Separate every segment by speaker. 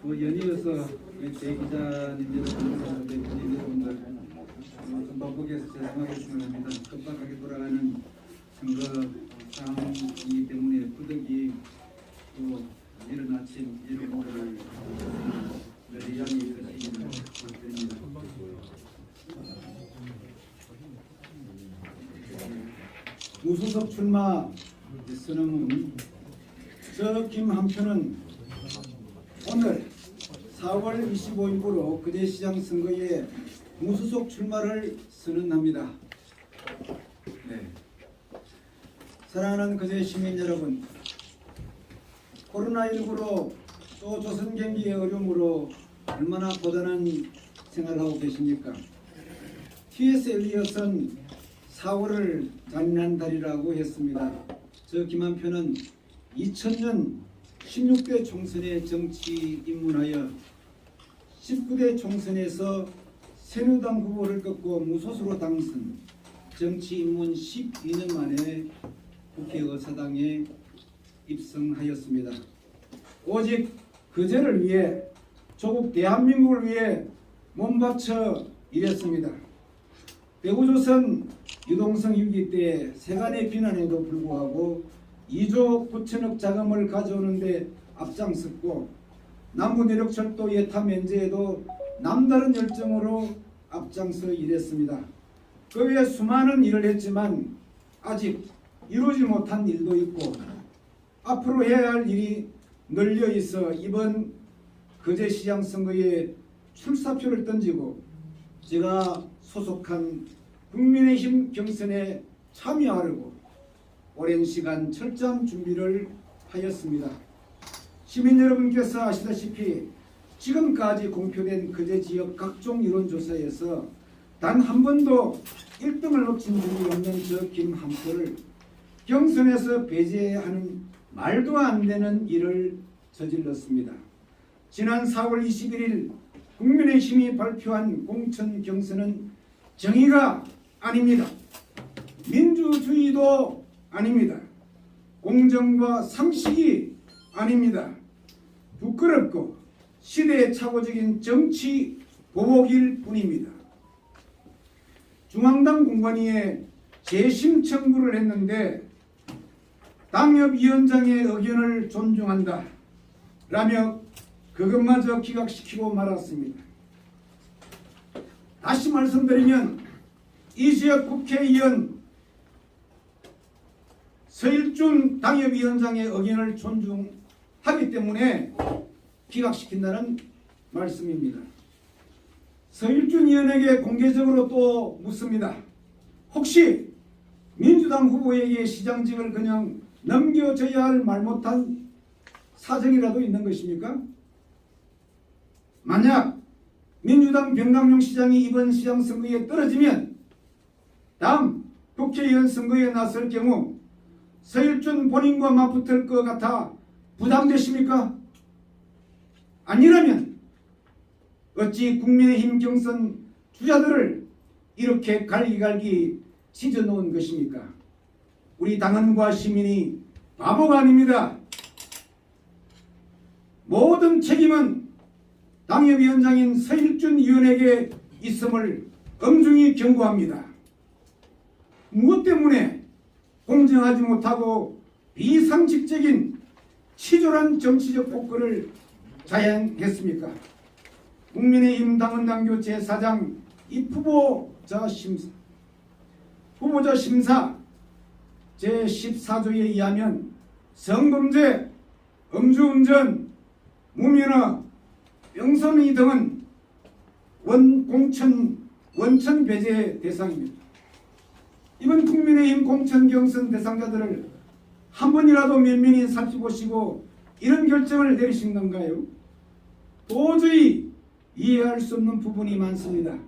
Speaker 1: 연이어서 대기자님들, 대표님 여러분들, 바쁘게서 죄송하겠습니다. 급박하게 돌아가는 선거 상황이기 때문에 부득이 또 이른 아침 여러분들 의향이 있으시면 부탁드립니다. 무소속 출마 선언문 저 김한표는 오늘 4월 25일부로 거제시장 선거에 무소속 출마를 선언합니다. 네. 사랑하는 거제 시민 여러분, 코로나19로 또 조선 경기의 어려움으로 얼마나 고단한 생활하고 계십니까? T.S. 엘리엇은 4월을 잔인한 달이라고 했습니다. 저 김한표는 2000년 16대 총선에 정치 입문하여 19대 총선에서 새누리당 후보를 꺾고 무소속으로 당선, 정치 입문 12년 만에 국회의사당에 입성하였습니다. 오직 거제를 위해, 조국 대한민국을 위해 몸바쳐 일했습니다. 대구조선 유동성 위기 때 세간의 비난에도 불구하고 2조 9천억 자금을 가져오는데 앞장섰고, 남부 내륙철도 예타 면제에도 남다른 열정으로 앞장서 일했습니다. 그 외에 수많은 일을 했지만 아직 이루지 못한 일도 있고 앞으로 해야 할 일이 널려 있어 이번 거제시장 선거에 출사표를 던지고 제가 소속한 국민의힘 경선에 참여하려고 오랜 시간 철저한 준비를 하였습니다. 시민 여러분께서 아시다시피 지금까지 공표된 거제 지역 각종 여론조사에서 단 한 번도 1등을 놓친 적이 없는 저 김한표를 경선에서 배제하는 말도 안 되는 일을 저질렀습니다. 지난 4월 21일 국민의힘이 발표한 공천 경선은 정의가 아닙니다. 민주주의도 아닙니다. 공정과 상식이 아닙니다. 부끄럽고 시대에 착오적인 정치 보복일 뿐입니다. 중앙당 공관위에 재심 청구를 했는데 당협위원장의 의견을 존중한다 라며 그것마저 기각시키고 말았습니다. 다시 말씀드리면 이 지역 국회의원 서일준 당협위원장의 의견을 존중하기 때문에 기각시킨다는 말씀입니다. 서일준 의원에게 공개적으로 또 묻습니다. 혹시 민주당 후보에게 시장직을 그냥 넘겨줘야 할 말 못한 사정이라도 있는 것입니까? 만약 민주당 병강용 시장이 이번 시장 선거에 떨어지면 다음 국회의원 선거에 나설 경우 서일준 본인과 맞붙을 것 같아 부담되십니까? 아니라면 어찌 국민의힘 경선 주자들을 이렇게 갈기갈기 찢어놓은 것입니까? 우리 당원과 시민이 바보가 아닙니다. 모든 책임은 당협위원장인 서일준 의원에게 있음을 엄중히 경고합니다. 무엇 때문에 공정하지 못하고 비상식적인 치졸한 정치적 폭거를 자행했습니까? 국민의힘 당원당규 제4장 입후보자 심사 제14조에 의하면 성범죄, 음주운전, 무면허, 병선의 등은 원천 배제 대상입니다. 이번 국민의힘 공천 경선 대상자들을 한 번이라도 면밀히 살펴보시고 이런 결정을 내리신 건가요? 도저히 이해할 수 없는 부분이 많습니다.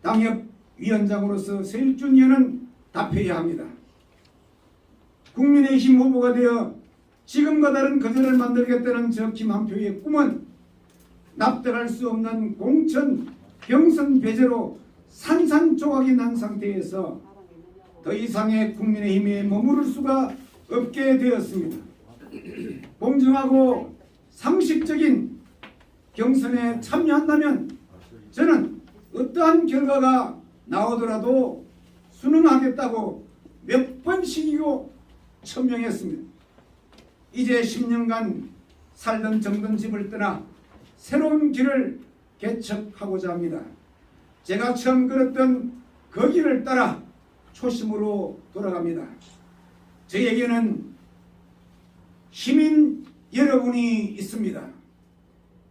Speaker 1: 당협위원장으로서 서일준 의원은 답해야 합니다. 국민의힘 후보가 되어 지금과 다른 거제를 만들겠다는 저 김한표의 꿈은 납득할 수 없는 공천 경선 배제로 산산조각이 난 상태에서 더 이상의 국민의힘에 머무를 수가 없게 되었습니다. 공정하고 상식적인 경선에 참여한다면 저는 어떠한 결과가 나오더라도 순응하겠다고 몇 번씩이고 천명했습니다. 이제 10년간 살던 정든 집을 떠나 새로운 길을 개척하고자 합니다. 제가 처음 걸었던 그 길을 따라 초심으로 돌아갑니다. 저에게는 시민 여러분이 있습니다.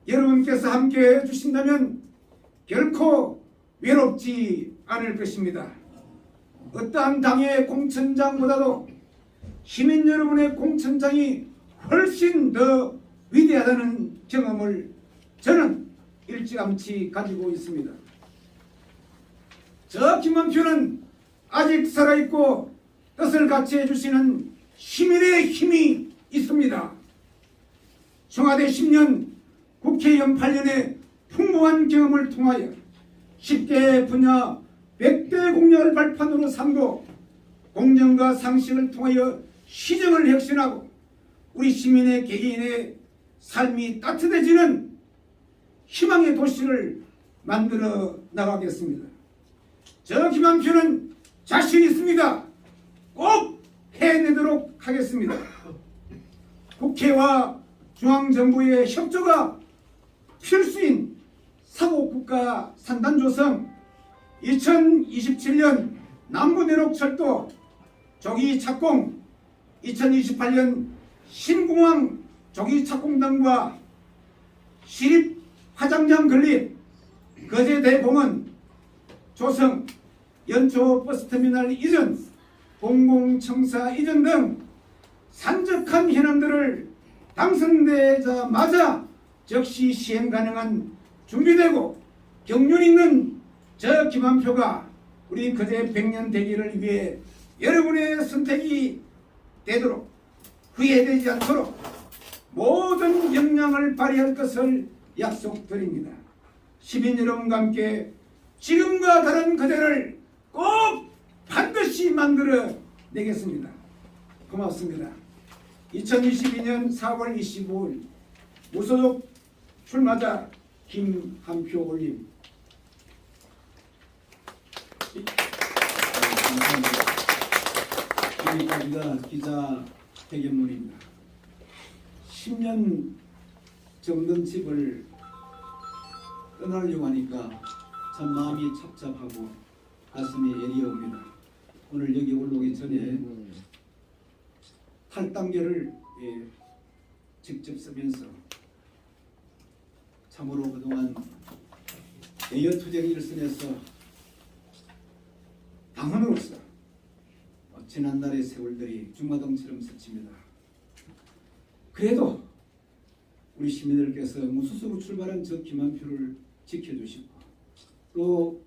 Speaker 1: 여러분께서 함께 해주신다면 결코 외롭지 않을 것입니다. 어떠한 당의 공천장보다도 시민 여러분의 공천장이 훨씬 더 위대하다는 경험을 저는 일찌감치 가지고 있습니다. 저 김한표는 아직 살아있고 뜻을 같이 해주시는 시민의 힘이 있습니다. 청와대 10년, 국회의원 8년의 풍부한 경험을 통하여 10개 분야 100대 공약을 발판으로 삼고 공정과 상식을 통하여 시정을 혁신하고 우리 시민의 개개인의 삶이 따뜻해지는 희망의 도시를 만들어 나가겠습니다. 저 김한표는 자신 있습니다. 꼭 해내도록 하겠습니다. 국회와 중앙정부의 협조가 필수인 사고국가 산단 조성, 2027년 남부내륙철도 조기 착공, 2028년 신공항 조기 착공 등과 시립 화장장 건립, 거제대공원 조성, 연초 버스터미널 이전, 공공청사 이전 등 산적한 현안들을 당선되자마자 즉시 시행 가능한 준비되고 경륜 있는 저 김한표가 우리 거제 100년 대계를 위해 여러분의 선택이 되도록 후회되지 않도록 모든 역량을 발휘할 것을 약속드립니다. 시민 여러분과 함께 지금과 다른 거제를 꼭 반드시 만들어 내겠습니다. 고맙습니다. 2022년 4월 25일 무소속 출마자 김한표 올림.
Speaker 2: 여기까지가 기자 회견문입니다. 10년 정든 집을 떠나려고 하니까 참 마음이 착잡하고 가슴이 애리옵니다. 오늘 여기 올라오기 전에 탈당계를 직접 쓰면서 참으로 그동안 애여투쟁 일선에서 당원으로서 지난날의 세월들이 중마등처럼 스칩니다. 그래도 우리 시민들께서 무소속으로 출발한 저 김한표를 지켜주시고 또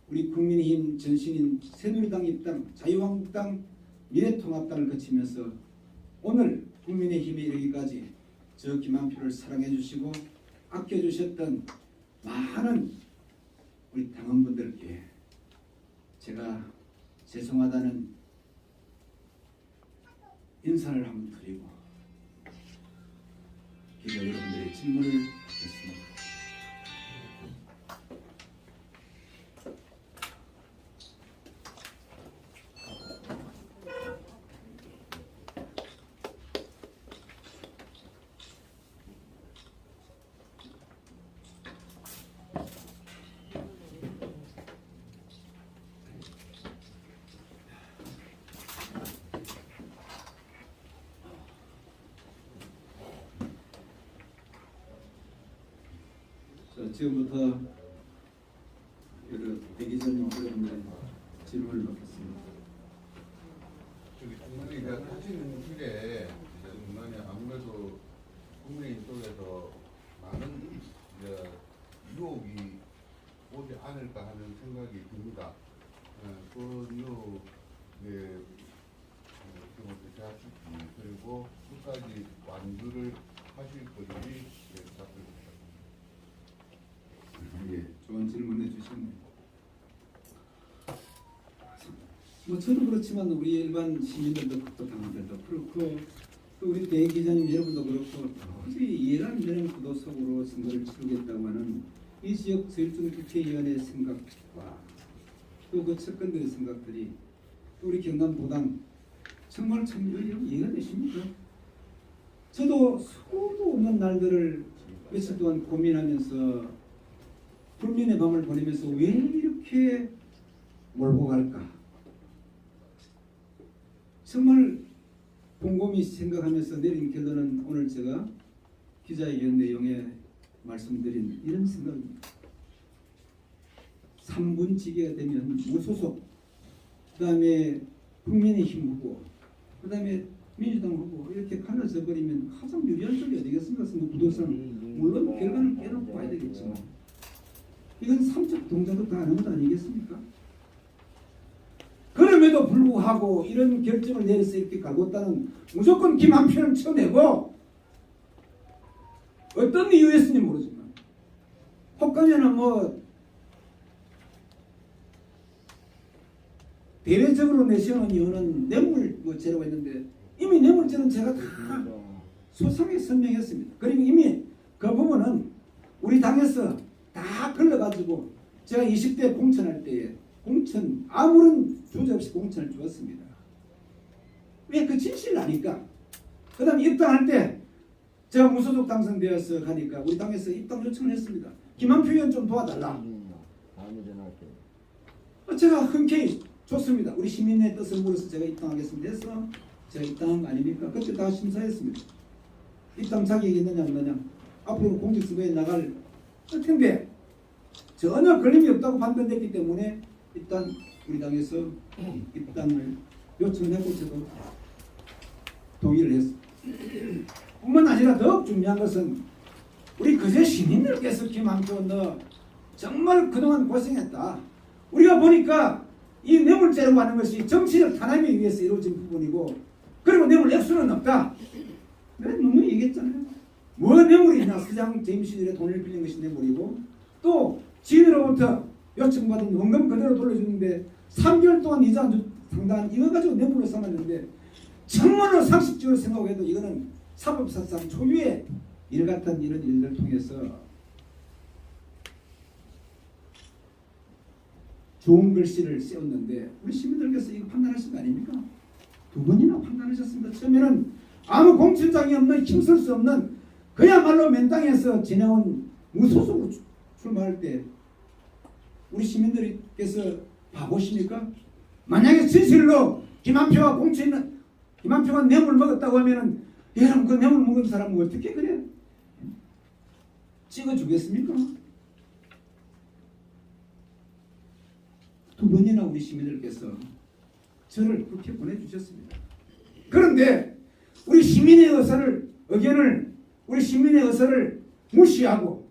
Speaker 2: 우리 국민의힘 전신인 새누리당 입당, 자유한국당, 미래통합당을 거치면서 오늘 국민의힘에 이르기까지 저 김한표를 사랑해 주시고 아껴주셨던 많은 우리 당원분들께 제가 죄송하다는 인사를 한번 드리고 기자 여러분들의 질문을 듣겠습니다. 지금부터 대기자님 여러분들의 질문을 받겠습니다.
Speaker 3: 저기 국민이 하시는 길에 중간에 아무래도 국민의힘 쪽에서 많은 유혹이 오지 않을까 하는 생각이 듭니다. 그 유혹에 대하실지 그리고 끝까지 완주를 하실 것인지 답변.
Speaker 1: 예, 좋은 질문해 주셨네요.
Speaker 2: 뭐 저도 그렇지만 우리 일반 시민들도 또 당원들도 그렇고 또 우리 대행 기자님 여러분도 그렇고 도저히 이해가 안 되는 구도 속으로 선거를 치르겠다고 하는 이 지역 서울중 국회의원의 생각과 또 그 측근들의 생각들이 또 우리 경남도당 정말 참 이해가 되십니까? 저도 수도 없는 날들을 며칠 동안 고민하면서 불면의 밤을 보내면서 왜 이렇게 몰고 갈까? 정말 곰곰이 생각하면서 내린 결론은 오늘 제가 기자회견 내용에 말씀드린 이런 생각입니다. 3분지기가 되면 무소속, 그 다음에 국민의힘 후보, 그 다음에 민주당 후보 이렇게 갈라져 버리면 가장 유리한 쪽이 어디겠습니까? 부동산 물론 결과는 빼놓고 봐야 되겠지만 이건 삼적 동작도 다 하는 것 아니겠습니까? 그럼에도 불구하고 이런 결정을 내려서 이렇게 갈궜다는 무조건 김한표는 쳐내고 어떤 이유였는지 모르지만 혹가면은 뭐 대외적으로 내세우는 이유는 뇌물죄라고 했는데 이미 뇌물죄는 제가 다 소상히 설명했습니다. 그리고 이미 그 부분은 우리 당에서 다 걸러가지고 제가 20대 공천할 때에 공천 아무런 주저 없이 공천을 주었습니다. 왜 그 진실을 아니까. 그 다음에 입당할 때 제가 무소속 당선되어서 가니까 우리 당에서 입당 요청을 했습니다. 김한표 의원 좀 도와달라. 제가 흔쾌히 좋습니다. 우리 시민의 뜻을 물어서 제가 입당하겠습니다 해서 제가 입당한 거 아닙니까? 그때 다 심사했습니다. 입당 자격이 있느냐 없느냐, 앞으로 공직선거에 나갈 텐데 전혀 걸림이 없다고 판단됐기 때문에 일단 우리 당에서 입당을 요청하고 저도 동의를 했습니다. 뿐만 아니라 더욱 중요한 것은 우리 그제 시민들께서 김한표 너 정말 그동안 고생했다. 우리가 보니까 이 뇌물죄라고 하는 것이 정치적 탄압에 의해서 이루어진 부분이고 그리고 뇌물 액수는 없다. 내가 분명히 얘기했잖아요. 뭐 뇌물이 있나. 서장 재임시들의 돈을 빌린 것이 뇌물이고 또 지인으로부터 요청받은 원금 그대로 돌려주는데 3개월 동안 이자 안 상당한 이거 가지고 뇌물로 삼았는데 정말로 상식적으로 생각해도 이거는 사법사상 초유의 일 같은 이런 일들을 통해서 좋은 글씨를 세웠는데 우리 시민들께서 이거 판단하신 거 아닙니까? 두 번이나 판단하셨습니다. 처음에는 아무 공천장이 없는 힘쓸 수 없는 그야말로 맨땅에서 지내온 무소속으로 출마할 때 우리 시민들께서 바보십니까? 만약에 진실로 김한표가 김한표가 뇌물 먹었다고 하면은 여러분 그 뇌물 먹은 사람은 어떻게 그래? 찍어주겠습니까? 두 번이나 우리 시민들께서 저를 그렇게 보내주셨습니다. 그런데 우리 시민의 의견을 우리 시민의 의사를 무시하고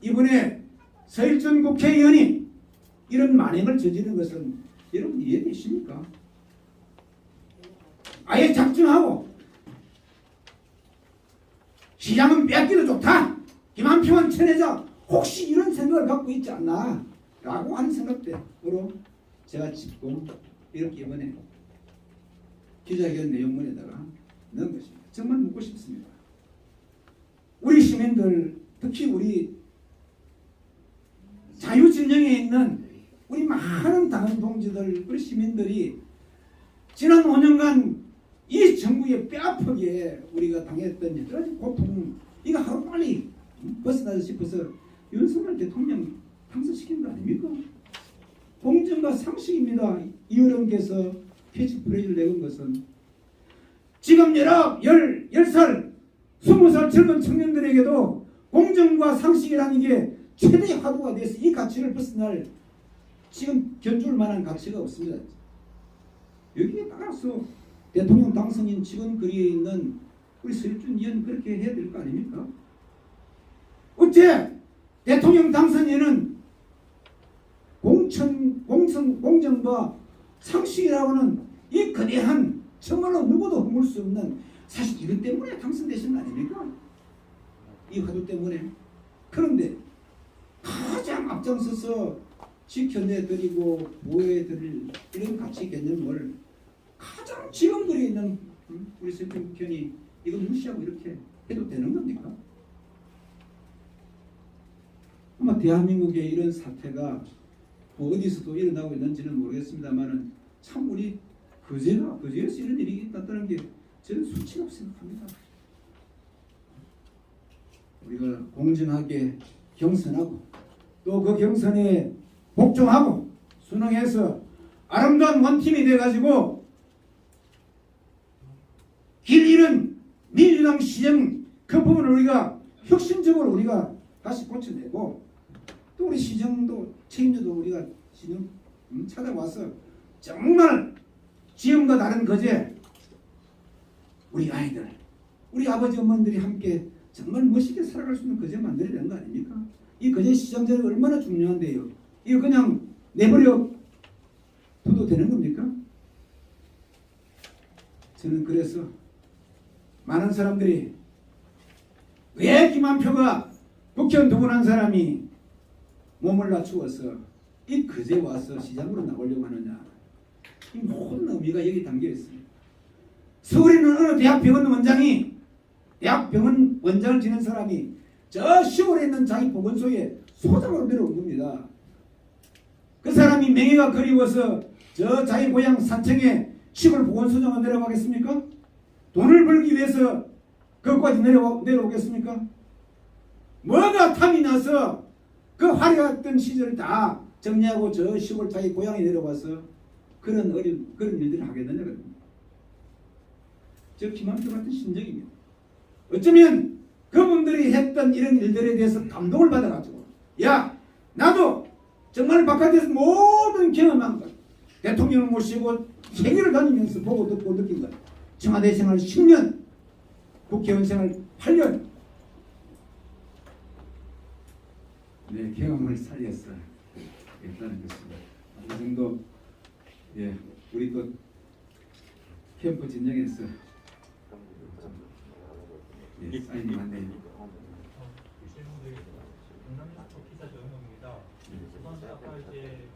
Speaker 2: 이번에 서일준 국회의원이 이런 만행을 저지른 것은 여러분 이해되십니까? 아예 작정하고 시장은 뺏기도 좋다. 김한표만 쳐내자. 혹시 이런 생각을 갖고 있지 않나 라고 하는 생각대로 제가 짚고 이렇게 이번에 기자회견 내용문에다가 넣은 것입니다. 정말 묻고 싶습니다. 우리 시민들 특히 우리 자유진영에 있는 우리 많은 당원 동지들 우리 시민들이 지난 5년간 이 정부의 뼈아프게 우리가 당했던 여러 가지 고통 이거 하루빨리 벗어나자 싶어서 윤석열 대통령 당선시킨 거 아닙니까? 공정과 상식입니다. 이어령께서 캐치프레이즈를 내건 것은 지금 10살, 20살 젊은 청년들에게도 공정과 상식이라는 게 최대의 화두가 돼서 이 가치를 벗어날 지금 견줄 만한 가치가 없습니다. 여기에 따라서 대통령 당선인 지금 거리에 있는 우리 서일준 의원 그렇게 해야 될 거 아닙니까? 어째 대통령 당선인은 공정과 상식이라고는 이 거대한 정말로 누구도 허물 수 없는 사실 이것 때문에 당선되신 거 아닙니까? 이 화두 때문에. 그런데 가장 앞장서서 지켜내드리고 보호해드릴 이런 가치 개념을 가장 지형들이 있는 우리 서울시 국회의원이 이거 무시하고 이렇게 해도 되는 겁니까? 아마 대한민국에 이런 사태가 뭐 어디서도 일어나고 있는지는 모르겠습니다만은 참 우리 거제에서 이런 일이 있다는 게 저는 수치라고 생각합니다. 우리가 공정하게 경선하고 또 그 경선에 복종하고 순응해서 아름다운 원팀이 돼가지고 길 잃은 민주당 시정 그 부분을 우리가 혁신적으로 우리가 다시 고쳐내고 또 우리 시정도 책임져도 우리가 시정 찾아와서 정말 지금과 다른 거제 우리 아이들 우리 아버지 어머니들이 함께 정말 멋있게 살아갈 수 있는 거제 만들어야 되는 거 아닙니까? 이 거제 시장제가 얼마나 중요한데요. 이거 그냥 내버려 둬도 되는 겁니까? 저는 그래서 많은 사람들이 왜 김한표가 국회의원 두 분 한 사람이 몸을 낮추어서 이 거제 와서 시장으로 나오려고 하느냐. 이 모든 의미가 여기 담겨 있습니다. 서울에 있는 어느 대학병원 원장이 대학병원 원장을 지낸 사람이 저 시골에 있는 자기 보건소에 소장으로 내려온 겁니다. 그 사람이 명예가 그리워서 저 자기 고향 산청에 시골 보건소장으로 내려가겠습니까? 돈을 벌기 위해서 거기까지 내려오겠습니까? 뭐가 탐이 나서 그 화려했던 시절을 다 정리하고 저 시골 자기 고향에 내려와서 그런 일들을 하겠느냐. 저 김한표 같은 심정입니다. 어쩌면 그분들이 했던 이런 일들에 대해서 감동을 받아가지고 야 나도 정말 바깥에서 모든 경험한 것 대통령을 모시고 세계를 다니면서 보고 듣고 느낀 것 청와대 생활 10년 국회의원 생활 8년 네 경험을 살렸어 있다는 것입니다. 어느 정도 예 우리 또 캠프 진영에서 예, 사인이 많네요.
Speaker 4: 경남뉴스톱 기자 조영호입니다. 우선 아까 이제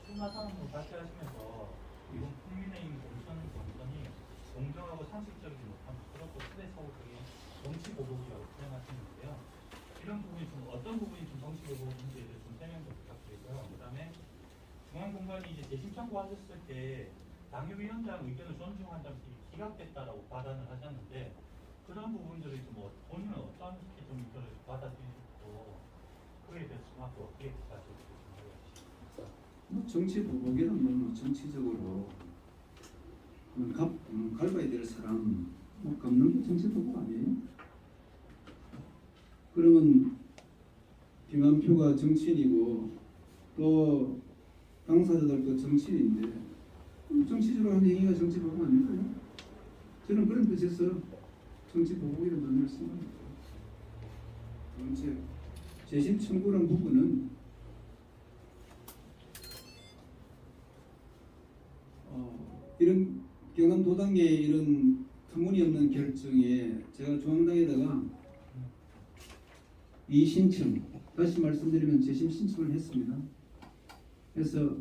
Speaker 4: 출마 선언을 발표하시면서 이번 국민의힘 공천이 공정하고 상식적이지 못한 그렇고 시대착오적인 정치 보복이라고 표현하시는데요. 이런 부분이 좀 어떤 부분이 좀 정치 보복인지에 대해서 좀 설명 좀 부탁드리고요. 그다음에 중앙공관이 이제 재심 청구하셨을 때 당협위원장 의견을 존중한다면서 기각됐다라고 발언을 하셨는데. 그런 부분들이 좀 본인은 어떻게 좀 이걸 받아들이고 그에 대해서 좀 앞으로 어떻게 생각하실지
Speaker 2: 뭐 정치 보복이란 뭐 정치적으로 갈봐야 될 사람 뭐 갚는 게 정치 보복 아니에요? 그러면 김한표가 정치인이고 또 당사자들도 정치인인데 정치적으로 하는 행위가 정치 보복 아닐까요? 저는 그런 뜻에서 정치 보복이라는 단어를 쓴 겁니다. 이제 재심 청구란 부분은 이런 경남도당의 이런 터무니없는 결정에 제가 중앙당에다가 이신청 다시 말씀드리면 재심 신청을 했습니다. 그래서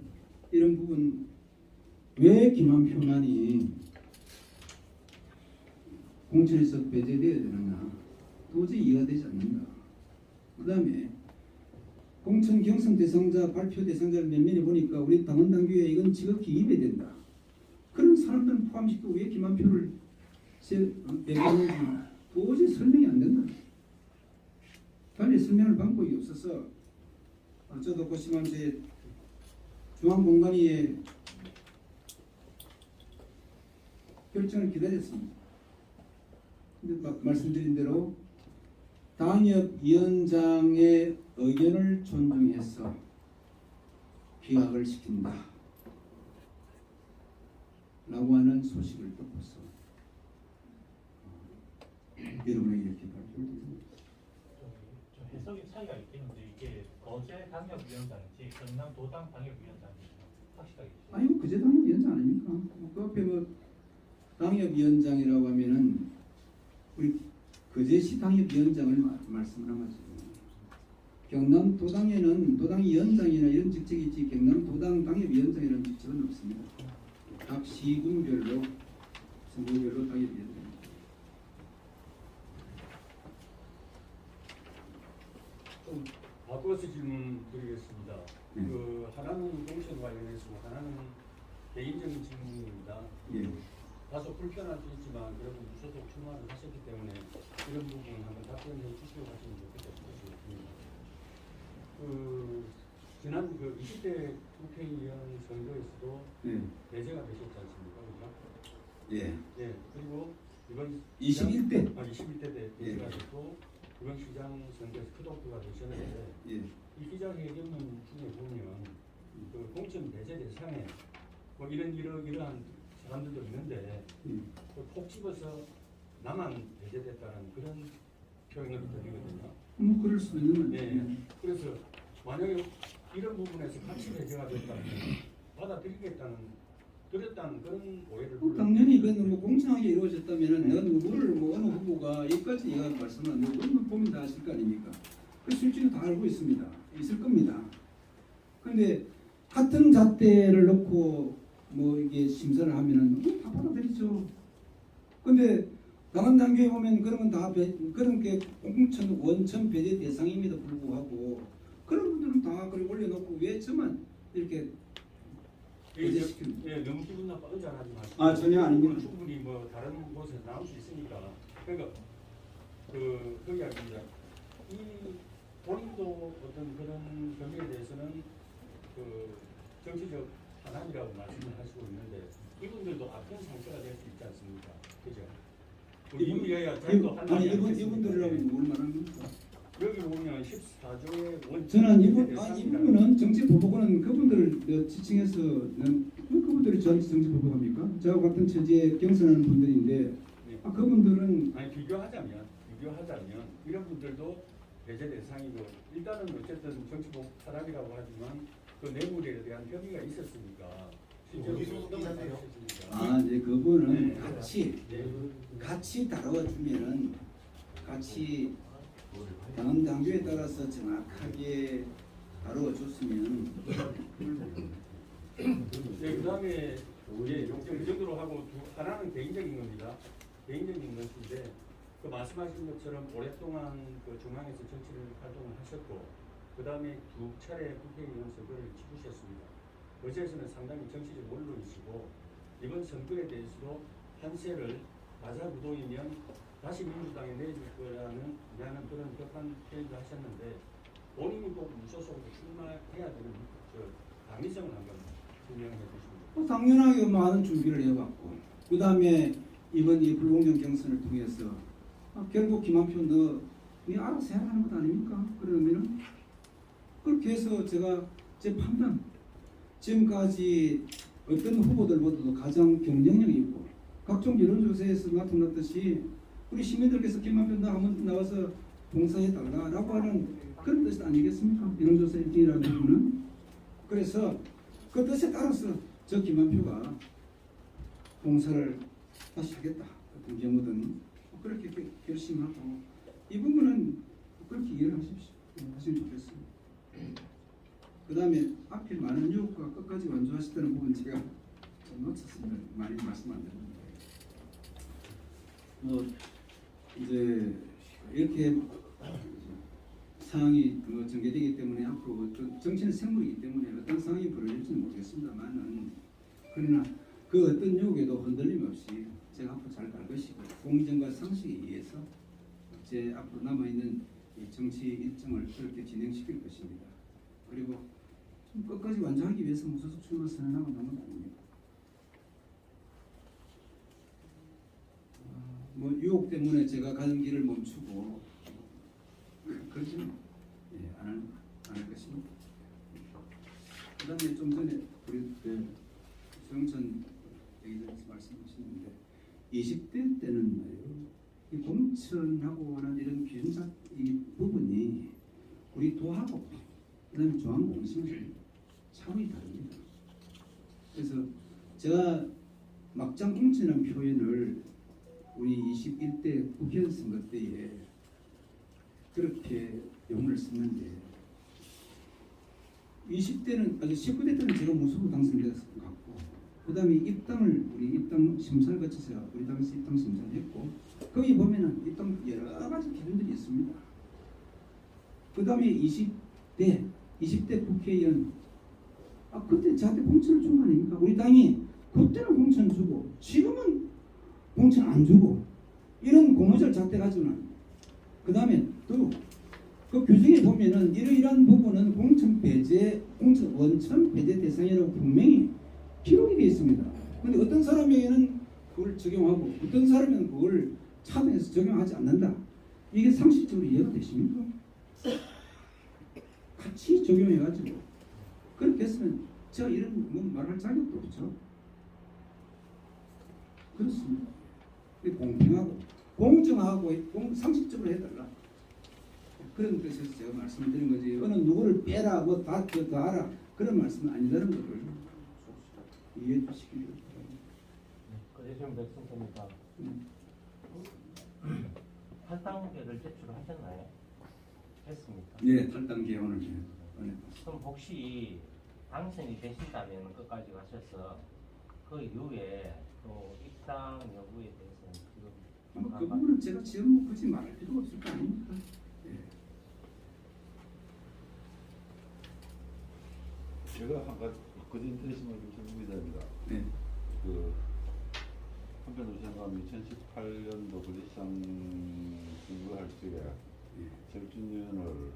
Speaker 2: 이런 부분 왜 김한표만이 공천에서 배제되어야 되느냐 도저히 이해가 되지 않는다. 그 다음에 공천 경선 대상자 발표 대상자를 면면히 보니까 우리 당원 당규에 이건 지극히 입에 된다. 그런 사람들은 포함시키고 왜 김한표를 배제하는지 도저히 설명이 안 된다. 빨리 설명할 방법이 없어서 저도 고시만 제 중앙공관위의 결정을 기다렸습니다. 말씀드린 대로 당협위원장의 의견을 존중해서 기각을 시킨다 라고 하는 소식을 듣고서 여러분에게 이렇게 발표드립니다.
Speaker 4: 좀 해석의 차이가 있겠는데 이게 거제 당협위원장인지 경남도당 당협위원장인지 확실하게
Speaker 2: 아니요 그제 당협위원장 아닙니까? 그 앞에 뭐 당협위원장이라고 하면은 우리 거제시 당협위원장을 말씀을 한 거죠. 경남도당에는 도당위원장이나 이런 직책이 있지 경남도당 당협위원장이라는 직책은 없습니다. 각 시군별로 선거별로 당협위원장.
Speaker 5: 좀 바꿔서 질문 드리겠습니다.
Speaker 2: 네.
Speaker 5: 그 하나는 공천 관련해서 하나는 개인적인 질문입니다.
Speaker 2: 예.
Speaker 5: 다소 불편할 수 있지만 그래도 무소속 출마를 하셨기 때문에 이런 부분 한번 답변해 주시고 하시면 좋겠다 싶습니다. 그 지난 그 20대 국회의원 선거에서도
Speaker 2: 네.
Speaker 5: 배제가 되셨지 않습니까? 그죠?
Speaker 2: 예.
Speaker 5: 예. 그리고 이번
Speaker 2: 21대.
Speaker 5: 21대 때 배제가 됐고 이번 시장 선거에서 컷오프가 되셨는데
Speaker 2: 예.
Speaker 5: 이 기자회견문 중에 보면 그 공천 배제 대상에 뭐 이러한 사람들도 있는데 그콕 집어서 나만 배제됐다는 그런 표현을 드리거든요.
Speaker 2: 뭐 그럴 수도 있는
Speaker 5: 네. 그래서 만약에 이런 부분에서 같이 배제가 됐다면 받아들이겠다는 그랬다는 그런 오해를
Speaker 2: 당연히 이건 뭐 공정하게 이루어졌다면은
Speaker 5: 네.
Speaker 2: 내가 누구를 뭐 어느 후보가 여기까지 얘가 말씀을 누구는 보면 다 아실 거 아닙니까? 그 실질은 다 알고 있습니다. 있을 겁니다. 그런데 같은 잣대를 넣고 뭐 이게 심사를 하면은 다 받아들이죠. 근데 강원 단계에 보면 그런 건 다 그런 게 공천 원천 배제 대상임에도 불구하고 그런 분들은 다 그걸 올려놓고 왜 저만 이렇게 배제시키는
Speaker 5: 예, 너무 기분 나빠 의존하지 마시고.
Speaker 2: 아, 전혀 아닙니다.
Speaker 5: 충분히 뭐 다른 곳에서 나올 수 있으니까. 그러니까 그 이야기입니다. 이 본인도 어떤 그런 경우에 대해서는 그 정치적 반환이라고 말씀을 하시고 있는데 이분들도 아픈 상처가 될 수 있지 않습니까? 그죠? 이분이어야 자기도 할 말이
Speaker 2: 이분들이라고 누굴 말하는 겁니까?
Speaker 5: 여기 보면 14조의 원.
Speaker 2: 저는 이분은 정치 보복은 그분들을 지칭해서 그분들이 저한테 정치 보복합니까? 저와 같은 처지에 경선하는 분들인데 그분들은
Speaker 5: 아니 비교하자면 이런 분들도 배제 대상이고 일단은 어쨌든 정치복 사람이라고 하지만 그 뇌물에 대한 혐의가 있었으니까 실제로 있었으니까.
Speaker 2: 이제 그분은
Speaker 5: 네.
Speaker 2: 같이 다뤄주면은 같이 당헌 당규에 따라서 정확하게 다뤄줬으면
Speaker 5: 네, 그다음에 이제 이 정도로 하고 하나는 개인적인 겁니다. 개인적인 것인데 그 말씀하신 것처럼 오랫동안 그 중앙에서 정치를 활동을 하셨고 그다음에 두 차례 국회의원 선거를 치르셨습니다. 어제에서는 상당히 정치적 원로이시고 이번 선거에 대해서도 한세를 가자부동이면 다시 민주당에 내줄 거라는 그런 격한 표현도 하셨는데 본인이 꼭 무소속으로 출마해야 되는 당위성을 한번 설명해 주십니다.
Speaker 2: 당연하게 많은 준비를 해왔고 그 다음에 이번 이 불공정 경선을 통해서 결국 김한표 너 알아서 해야 하는 것 아닙니까? 그러면은 그렇게 해서 제가 제 판단 지금까지 어떤 후보들보다도 가장 경쟁력이 있고 각종 여론조사에서 나타났듯이 우리 시민들께서 김한표 너 한번 나와서 봉사해달라라고 하는 그런 뜻 아니겠습니까? 여론조사 1등이라는 부분은. 그래서 그 뜻에 따라서 저 김한표가 봉사를 다시 하겠다 어떤 경우든 그렇게 결심하고 이 부분은 그렇게 이해를 하십시오. 하시면 좋겠습니다. 그 다음에 앞에 많은 유혹과 끝까지 완주하시다는 부분 제가 좀 놓쳤습니다. 많이 말씀 안 드렸는데 뭐 이제 이렇게 상황이 전개되기 때문에 앞으로 정치는 생물이기 때문에 어떤 상황이 벌어질지는 모르겠습니다만은 그러나 그 어떤 유혹에도 흔들림 없이 제가 앞으로 잘 갈 것이고 공정과 상식에 의해서 제 앞으로 남아있는 이 정치 일정을 그렇게 진행시킬 것입니다. 그리고 좀 끝까지 완주하기 위해서 무소속 출마 선언하고 남은 거 아닙니까? 뭐 유혹 때문에 제가 가는 길을 멈추고 그렇지는 안 할 것입니다. 그 다음에 좀 전에 우리 정천 얘기들에서 말씀하셨는데 20대 때는 말이에요. 이 공천하고 하는 이런 비준적 이 부분이 우리 도하고 그다음에 중앙공시는 차원이 다릅니다. 그래서 제가 막장 공천이라는 표현을 우리 21대 국회의원 선거 때에 그렇게 용어를 썼는데 20대는 아주 19대 때는 제가 무소속 당선됐을 것 같고, 그 다음에 입당을 우리 입당 심사를 거쳐서 우리 당에서 입당 심사를 했고, 거기 보면은 입당 여러 가지 기준들이 있습니다. 그 다음에 20대 국회의원, 그때 저한테 공천을 준 거 아닙니까? 우리 당이 그때는 공천 주고 지금은 공천 안 주고 이런 고무줄 잣대 가지고는. 그 다음에 또 그 규정에 보면은 이러이러한 부분은 공천 원천 배제 대상이라고 분명히 기록이 되어 있습니다. 근데 어떤 사람에게는 그걸 적용하고 어떤 사람은 그걸 차등해서 적용하지 않는다. 이게 상식적으로 이해가 되십니까? 같이 적용해가지고 그렇게 했으면 제가 이런 뭐 말할 자격도 없죠. 그렇습니다. 공평하고 공정하고 상식적으로 해달라. 그런 뜻에서 제가 말씀드린 거지. 어느 누구를 빼라, 뭐 다 하라 그런 말씀은 아니라는 것을 이해해 주시기 바랍니다.
Speaker 6: 그대신 백승입니다. 탈당계를 제출하셨나요? 했습니까?
Speaker 1: 예, 탈당 개헌을
Speaker 6: 그럼 혹시 당선이 되신다면 끝까지 가셔서 그 이후에 또 입당 여부에 대해서는 지금
Speaker 2: 그 부분은 제가 지금 뭐 굳이 말할 필요가 없을 거 아닙니까?
Speaker 3: 제가 한 가지 그저 인터넷만 좀 설명드립니다.
Speaker 1: 네.
Speaker 3: 그 한편으로 생각하면 2018년도 부지시장 선거할 적에 절준위원을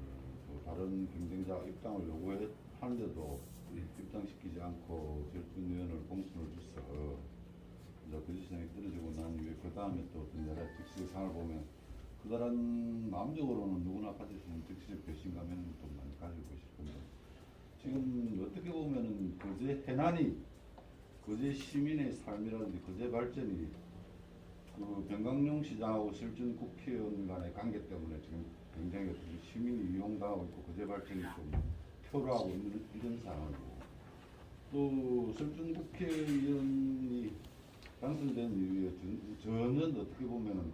Speaker 3: 다른 경쟁자 입당을 요구하는데도 입당시키지 않고 절준위원을 공천을 줘서 이제 부지시장이 떨어지고 난 이후에 그 다음에 또 어떤 여러 즉시 상을 보면 그다란 마음적으로는 누구나 가질 수 있는 즉시적 배신감은 좀 많이 가지고 있을 겁니다. 지금 어떻게 보면은 거제 해난이 거제 시민의 삶이라든지 거제 발전이 그 병강용 시장하고 실준 국회의원 간의 관계 때문에 지금 굉장히 시민이 이용당하고 있고 거제 발전이 좀 표로하고 있는 이런 상황이고, 또 실준 국회의원이 당선된 이후에 저는 어떻게 보면은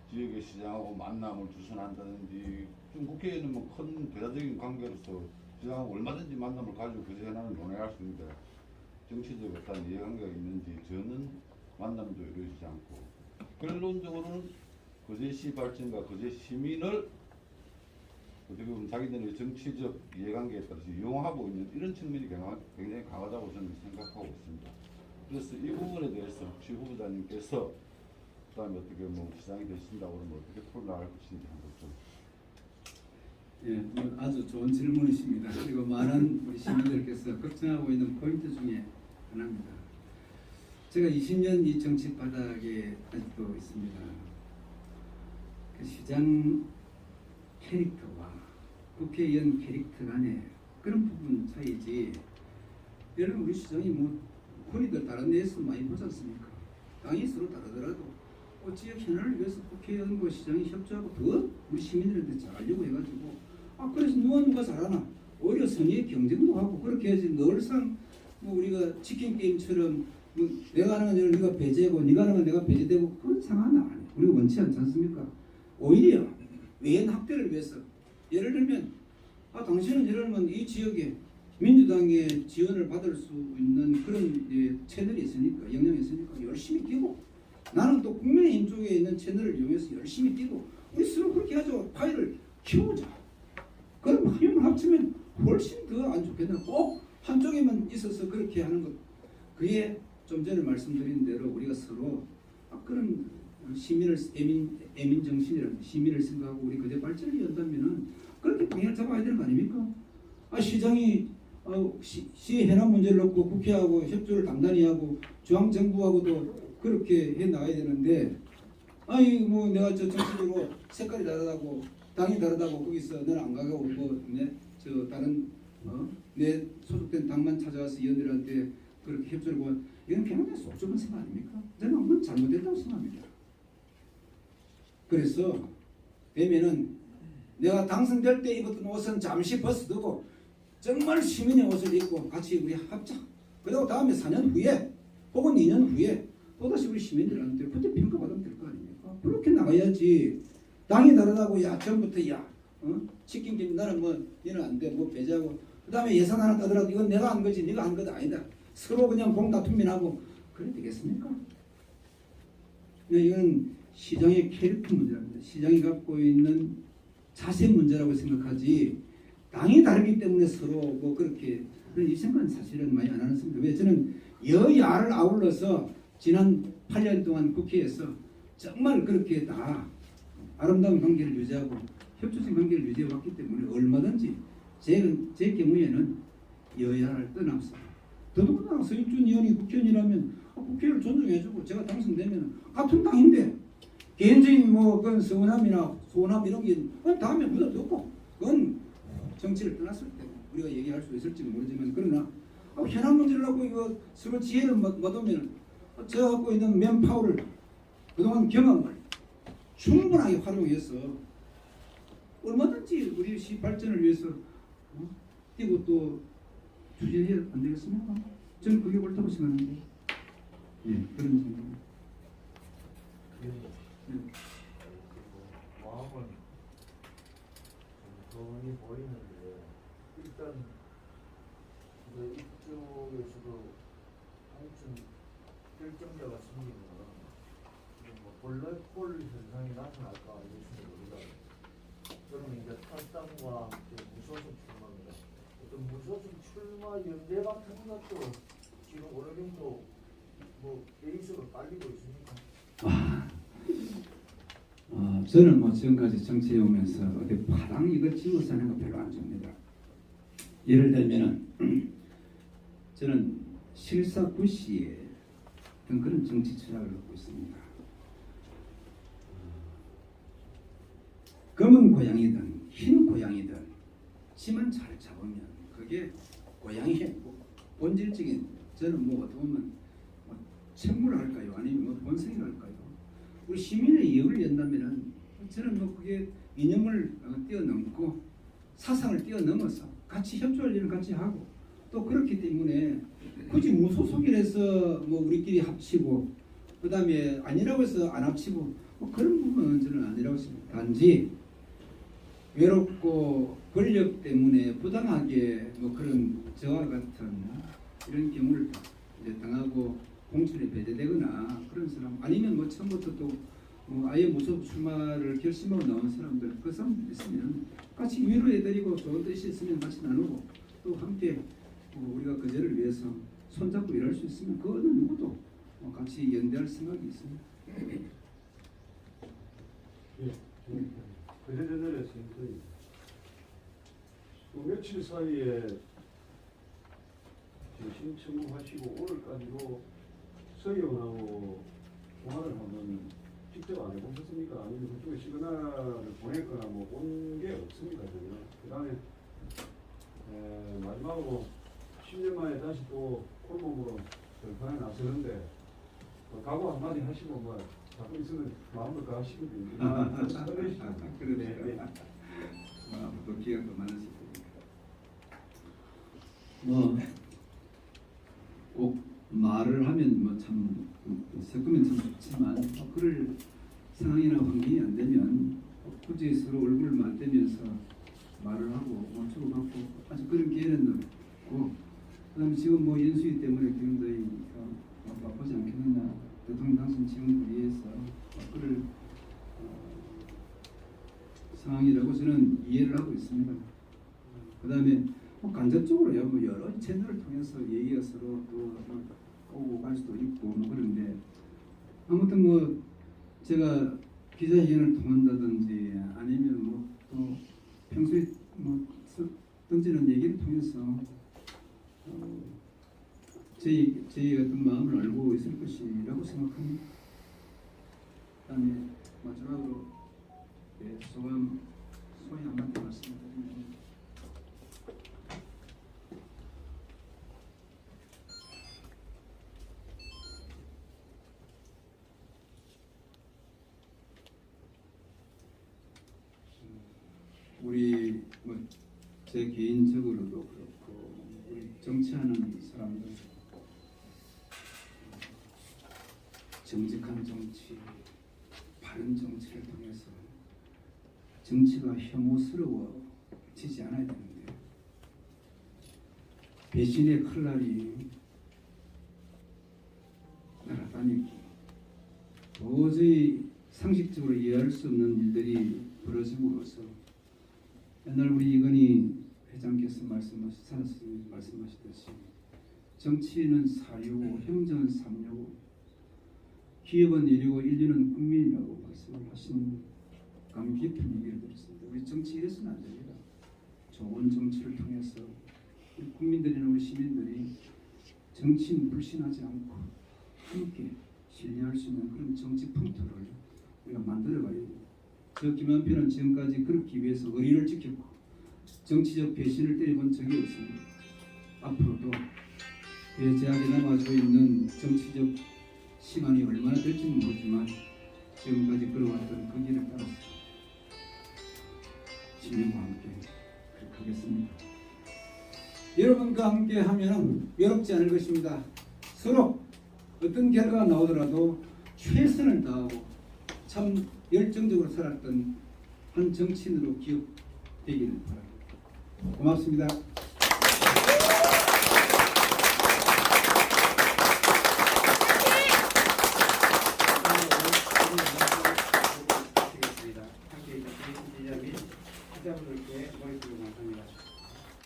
Speaker 3: 지역의 시장하고 만남을 주선한다든지 좀 국회의원은 뭐 큰 대대적인 관계로서 시장하고 얼마든지 만남을 가지고 거제 해난을 논의할 수 있는데 정치적 어떤 이해관계가 있는지 저는 만남도 이루어지지 않고, 결론적으로는 거제시 발전과 거제 시민을 어떻게 보면 자기들의 정치적 이해관계에 따라서 이용하고 있는 이런 측면이 굉장히 강하다고 저는 생각하고 있습니다. 그래서 이 부분에 대해서 혹시 후보자님께서 그다음에 어떻게 뭐 시장이 되신다고 그러면 어떻게 풀어나갈 것인지 한번 좀.
Speaker 2: 예, 아주 좋은 질문이십니다. 그리고 많은 우리 시민들께서 걱정하고 있는 포인트 중에 하나입니다. 제가 20년 이 정치 바닥에 아직도 있습니다. 그 시장 캐릭터와 국회의원 캐릭터 간의 그런 부분 차이지. 여러분 우리 시장이 뭐 흔히들 다른 데에서 많이 보지 않습니까? 당이 서로 다르더라도 지역 현안을 위해서 국회의원과 시장이 협조하고 더 우리 시민들한테 잘하려고 해가지고 그래서 누가 잘하나 오히려 선의의 경쟁도 하고 그렇게 해야지. 늘상 뭐 우리가 치킨 게임처럼 뭐 내가 하는 건 네가 배제하고 네가 하는 건 내가 배제되고 그런 상황은 안 해. 우리가 원치 않지 않습니까? 오히려 외연 확대를 위해서 예를 들면 당신은 예를 들면 이 지역에 민주당의 지원을 받을 수 있는 그런 채널이 있으니까 영향이 있으니까 열심히 뛰고 나는 또 국민의힘 쪽에 있는 채널을 이용해서 열심히 뛰고 우리 서로 그렇게 하죠. 파일을 키우자. 그럼 힘을 합치면 훨씬 더 안 좋겠나. 꼭 한쪽에만 있어서 그렇게 하는 것. 그게 좀 전에 말씀드린 대로 우리가 서로 그런 시민을 애민 정신이라든지 시민을 생각하고 우리 그대 발전을 위한다면은 그렇게 방향을 잡아야 되는 거 아닙니까? 시장이 시 해난 문제를 놓고 국회하고 협조를 단단히 하고 중앙정부하고도 그렇게 해 나가야 되는데 뭐 내가 저 정치적으로 색깔이 다르다고 당이 다르다고 거기서 너는 안 가고 저 다른 내 소속된 당만 찾아와서 의원들한테 그렇게 협조를 보면 이건 굉장히 속좁은 생각 아닙니까? 저는 그건 잘못됐다고 생각합니다. 그래서 되면은 내가 당선될 때 입었던 옷은 잠시 벗어두고 정말 시민의 옷을 입고 같이 우리 합작. 그리고 다음에 4년 후에 혹은 2년 후에 또다시 우리 시민들한테 그때 평가받으면 될 거 아닙니까? 그렇게 나가야지. 당이 다르다고 처음부터 치킨김 나는 뭐 얘는 안 돼 뭐 배제하고 그 다음에 예산 하나 따더라도 이건 내가 한 거지 네가 한 것도 아니다. 서로 그냥 공다툼이나고 그래 되겠습니까? 이건 시장의 캐릭터 문제랍니다. 시장이 갖고 있는 자세 문제라고 생각하지 당이 다르기 때문에 서로 뭐 그렇게 이 생각은 사실은 많이 안 하는 습니다. 왜 저는 여야를 아울러서 지난 8년 동안 국회에서 정말 그렇게 다 아름다운 관계를 유지하고 협조적 관계를 유지해 왔기 때문에 얼마든지 제 경우에는 여야를 떠나서 더더군다나 서익준 의원이 국회의원이라면 국회를 존중해주고 제가 당선되면 같은 당인데 개인적인 뭐 그런 서운함이나 소원함 이런 게 그건 다음에 묻어도 없고 그건 정치를 떠났을 때 우리가 얘기할 수 있을지 모르지만 그러나 현안 문제를 갖고 이거 서로 지혜를 얻으면 제가 갖고 있는 맨파워를 그동안 경험을 충분하게 활용해서 얼마든지 우리 시 발전을 위해서 뛰고 또 추진해야 안 되겠습니까? 저는 그게 옳다고 생각하는데 예, 그런 생각입니다.
Speaker 7: 마음은 돈이 보이는데 일단 이쪽에서도 한층 결정자가 생기면 뭐 블랙홀 현상이 나타날까 이것은 우리가 저는 이제 탈당과 무소속 출마입니다. 어떤 무소속 출마 연대 같은 것도 지금 어느 정도 뭐 베이스가 깔리고 있습니까?
Speaker 2: 저는 뭐 지금까지 정치에 오면서 어디 파당 이거 지워서 하는 거 별로 안 좋습니다. 예를 들면은 저는 실사구시에 어떤 그런 정치 철학을 갖고 있습니다. 검은 고양이든 흰 고양이든 치만 잘 잡으면 그게 고양이의 본질적인 저는 뭐 어떻게 보면 책무랄까요? 아니면 뭐 본성이랄까요? 우리 시민의 이익을 연다면은 저는 뭐 그게 이념을 뛰어넘고 사상을 뛰어넘어서 같이 협조할 일은 같이 하고 또 그렇기 때문에 굳이 무소속이라서 뭐 우리끼리 합치고 그 다음에 아니라고 해서 안 합치고 뭐 그런 부분은 저는 아니라고 생각합니다. 단지 외롭고 권력 때문에 부당하게 뭐 그런 저와 같은 이런 경우를 이제 당하고 공천에 배제되거나 그런 사람 아니면 뭐 처음부터 또 아예 무소속 출마를 결심하고 나온 사람들 그 사람들 있으면 같이 위로해드리고 좋은 뜻이 있으면 같이 나누고 또 함께 우리가 그제를 위해서 손잡고 일할 수 있으면 그 어느 누구도 같이 연대할 생각이 있습니다.
Speaker 8: 그대들의 선거에 또 며칠 사이에 신청하시고 오늘까지도 서의원하고 통화를 한번 직접 안 해보셨습니까? 아니면 그쪽에 시그널을 보냈거나 뭐 온 게 없습니다. 전혀. 그 다음에 마지막으로 10년 만에 다시 또 콜몸으로 결판에 나서는데 각오 한마디 하시고 뭐 자꾸 있으면 마음을 가시거든요.
Speaker 2: 그러니까 또 기회가 많으실 테니까 꼭 말을 하면 뭐 참 섞으면 참 좋지만 그럴 상황이나 환경이 안 되면 굳이 서로 얼굴을 맞대면서 말을 하고 주고받고 아주 그런 기회는 없고 그다음에 지금 뭐 연수위 때문에 경도에 바쁘지 않겠느냐 대통령 당선 지원을 위해서 그럴 상황이라고 저는 이해를 하고 있습니다. 그다음에 간접적으로요 뭐 여러 채널을 통해서 얘기가 서로 또 오고 갈 수도 있고 뭐 그런데 아무튼 뭐 제가 기자회견을 통한다든지 아니면 뭐 또 평소에 뭐 던지는 얘기를 통해서 저희 어떤 마음을 알고 있을 것이라고 생각합니다. 그다음에 마지막으로 소감 소위 한마디 말씀드리면 우리 뭐 제 개인적으로도 그렇고 우리 정치하는 사람들 정직한 정치, 바른 정치를 통해서 정치가 혐오스러워지지 않아야 되는데 배신의 칼날이 날아다니고 도저히 상식적으로 이해할 수 없는 일들이 벌어짐으로써 옛날 우리 이건희 회장께서 말씀하시듯이 정치인은 사류고 행정은 삼류고 기업은 일이고 인류는 국민이라고 말씀을 하신 감 깊은 얘기를 들었습니다. 우리 정치 이래서는 안 됩니다. 좋은 정치를 통해서 우리 국민들이나 우리 시민들이 정치인 불신하지 않고 함께 신뢰할 수 있는 그런 정치 풍토를 우리가 만들어가야 됩니다. 저 김한표는 지금까지 그렇기 위해서 의리를 지켰고 정치적 배신을 때려본 적이 없습니다. 앞으로도 제 앞에 남아지고 있는 정치적 시간이 얼마나 될지는 모르지만 지금까지 걸어왔던 그 길을 따라서 시민과 함께 그렇게 하겠습니다. 여러분과 함께 하면 외롭지 않을 것입니다. 서로 어떤 결과가 나오더라도 최선을 다하고 참 열정적으로 살았던 한 정치인으로 기억되기를 바랍니다. 고맙습니다.